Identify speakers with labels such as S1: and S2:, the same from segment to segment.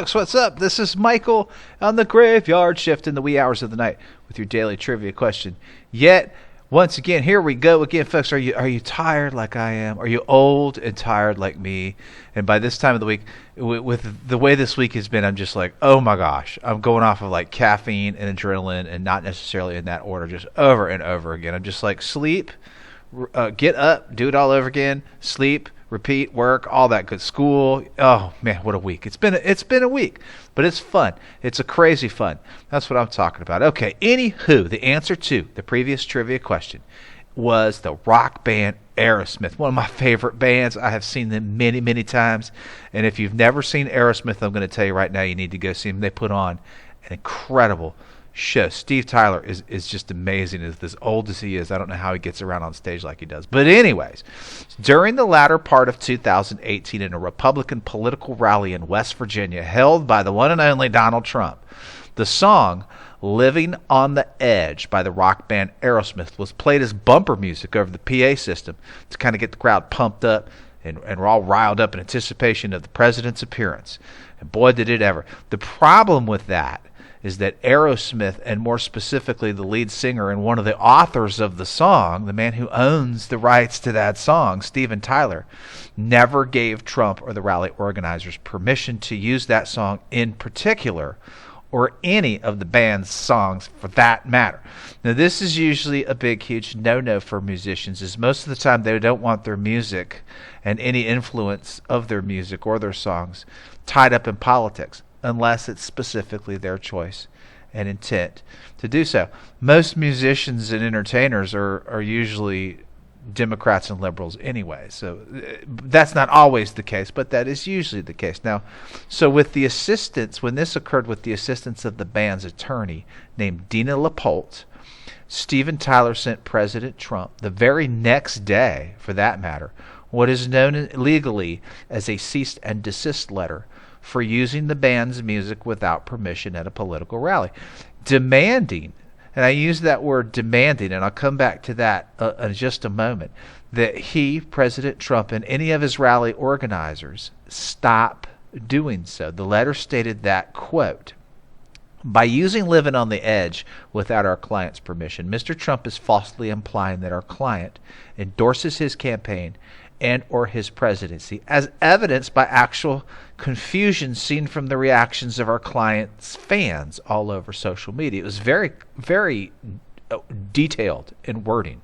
S1: folks, what's up? This is Michael on the Graveyard Shift in the wee hours of the night with your daily trivia question. Yet, once again, here we go again, folks. Are you tired like I am? Are you old and tired like me? And by this time of the week, with the way this week has been, I'm just like, oh my gosh, I'm going off of like caffeine and adrenaline, and not necessarily in that order, just over and over again. I'm just like, sleep, get up, do it all over again, sleep, repeat, work, all that good, school. Oh man, what a week. It's been a week, but it's fun. It's a crazy fun. That's what I'm talking about. Okay, anywho, the answer to the previous trivia question was the rock band Aerosmith, one of my favorite bands. I have seen them many, many times, and if you've never seen Aerosmith, I'm going to tell you right now, you need to go see them. They put on an incredible show. Steve Tyler is just amazing. As old as he is, I don't know how he gets around on stage like he does. But anyways, during the latter part of 2018, in a Republican political rally in West Virginia held by the one and only Donald Trump, the song Living on the Edge by the rock band Aerosmith was played as bumper music over the PA system to kind of get the crowd pumped up, and we're all riled up in anticipation of the president's appearance. And boy, did it ever. The problem with that is that Aerosmith, and more specifically the lead singer and one of the authors of the song, the man who owns the rights to that song, Steven Tyler, never gave Trump or the rally organizers permission to use that song in particular, or any of the band's songs for that matter. Now this is usually a big, huge no-no for musicians, as most of the time they don't want their music and any influence of their music or their songs tied up in politics, unless it's specifically their choice and intent to do so. Most musicians and entertainers are usually Democrats and liberals anyway, so that's not always the case, but that is usually the case. Now, so with the assistance, when this occurred with the assistance of the band's attorney named Dina LaPolte, Steven Tyler sent President Trump the very next day, for that matter, what is known legally as a cease and desist letter for using the band's music without permission at a political rally, demanding, and I use that word demanding, and I'll come back to that in just a moment, that he, President Trump, and any of his rally organizers stop doing so. The letter stated that, quote, "By using Living on the Edge without our client's permission, Mr. Trump is falsely implying that our client endorses his campaign and or his presidency, as evidenced by actual confusion seen from the reactions of our client's fans all over social media." It was very, very detailed in wording.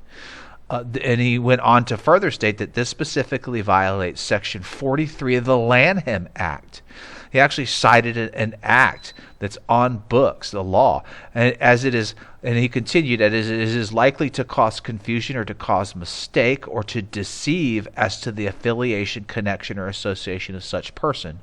S1: And he went on to further state that this specifically violates Section 43 of the Lanham Act. He actually cited an act that's on books, the law, and as it is, and he continued that it is likely to cause confusion or to cause mistake or to deceive as to the affiliation, connection, or association of such person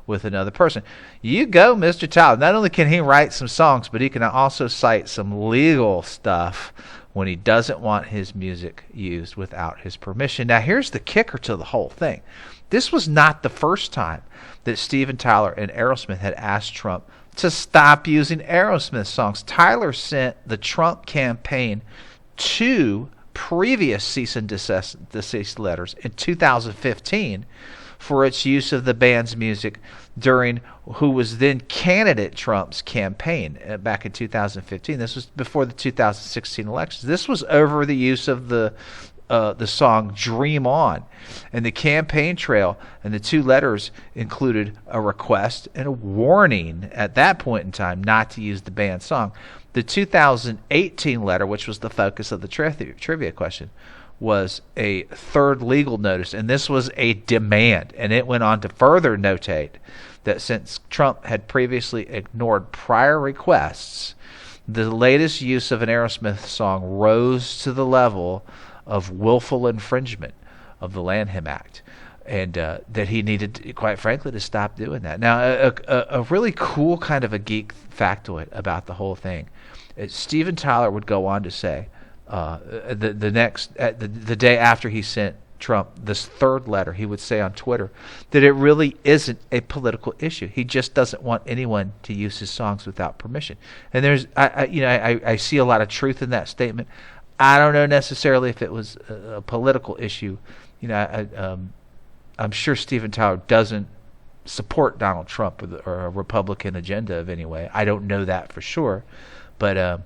S1: with another person. You go, Mr. Tyler. Not only can he write some songs, but he can also cite some legal stuff when he doesn't want his music used without his permission. Now, here's the kicker to the whole thing. This was not the first time that Steven Tyler and Aerosmith had asked Trump to stop using Aerosmith songs. Tyler sent the Trump campaign 2 previous cease and desist letters in 2015 for its use of the band's music during who was then candidate Trump's campaign back in 2015. This was before the 2016 elections. This was over the use of the song Dream On. And the campaign trail and the 2 letters included a request and a warning at that point in time not to use the banned song. The 2018 letter, which was the focus of the trivia question, was a third legal notice, and this was a demand. And it went on to further notate that since Trump had previously ignored prior requests, the latest use of an Aerosmith song rose to the level of willful infringement of the Lanham Act, and that he needed, quite frankly, to stop doing that. Now, a really cool kind of a geek factoid about the whole thing is Steven Tyler would go on to say the day after he sent Trump this third letter, he would say on Twitter that it really isn't a political issue. He just doesn't want anyone to use his songs without permission. And I see a lot of truth in that statement. I don't know necessarily if it was a political issue. I'm sure Steven Tyler doesn't support Donald Trump or a Republican agenda of any way. I don't know that for sure, but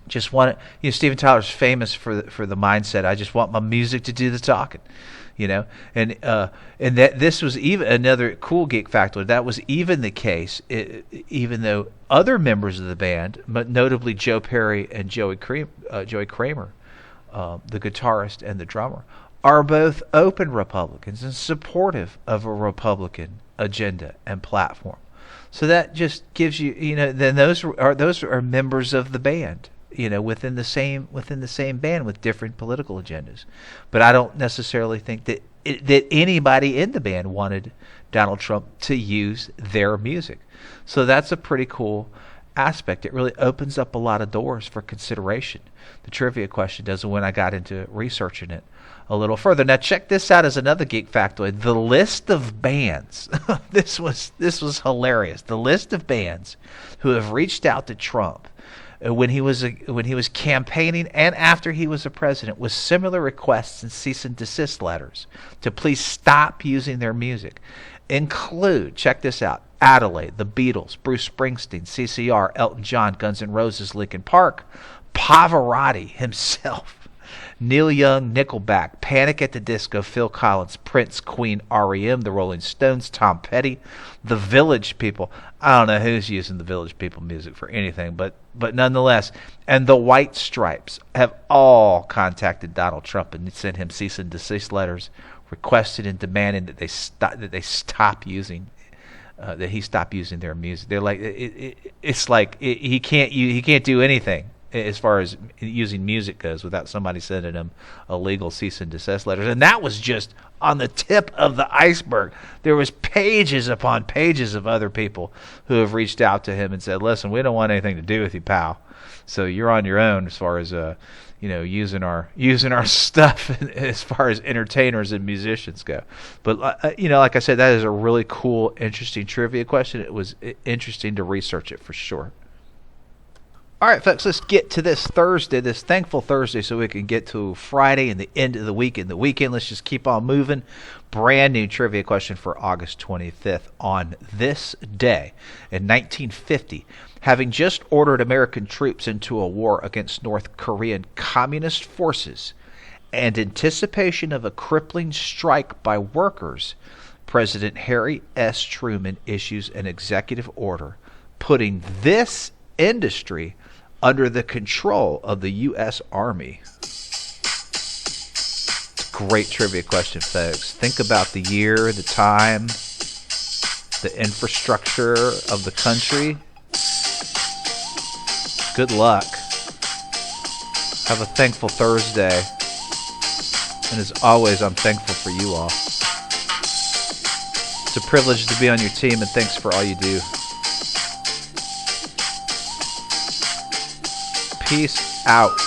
S1: just want to, Steven Tyler's famous for the mindset. I just want my music to do the talking, and that this was even another cool geek factor. That was even the case, even though other members of the band, but notably Joe Perry and Joey Kramer, the guitarist and the drummer, are both open Republicans and supportive of a Republican agenda and platform. So that just gives you, then those are members of the band, within the same band with different political agendas. But I don't necessarily think that anybody in the band wanted Donald Trump to use their music. So that's a pretty cool aspect. It really opens up a lot of doors for consideration. The trivia question does when I got into researching it a little further. Now check this out as another geek factoid. The list of bands. this was hilarious. The list of bands who have reached out to Trump when he was campaigning and after he was a president with similar requests and cease and desist letters to please stop using their music include, check this out, Adelaide, the Beatles, Bruce Springsteen, CCR, Elton John, Guns N' Roses, Linkin Park, Pavarotti himself, Neil Young, Nickelback, Panic at the Disco, Phil Collins, Prince, Queen, REM, The Rolling Stones, Tom Petty, The Village People. I don't know who's using The Village People music for anything, but nonetheless, and the White Stripes have all contacted Donald Trump and sent him cease and desist letters, requested and demanding that he stop using their music. They're like, it's like he can't do anything as far as using music goes without somebody sending him a legal cease and desist letters. And that was just on the tip of the iceberg. There was pages upon pages of other people who have reached out to him and said, listen, we don't want anything to do with you, pal. So you're on your own as far as using our stuff as far as entertainers and musicians go. But like I said, that is a really cool, interesting trivia question. It was interesting to research it for sure. All right, folks, let's get to this Thursday, this thankful Thursday, so we can get to Friday and the end of the week and the weekend. Let's just keep on moving. Brand new trivia question for August 25th. On this day in 1950, having just ordered American troops into a war against North Korean communist forces and anticipation of a crippling strike by workers, President Harry S. Truman issues an executive order putting this industry under the control of the U.S. Army. It's a great trivia question, folks. Think about the year, the time, the infrastructure of the country. Good luck. Have a thankful Thursday. And as always, I'm thankful for you all. It's a privilege to be on your team, and thanks for all you do. Peace out.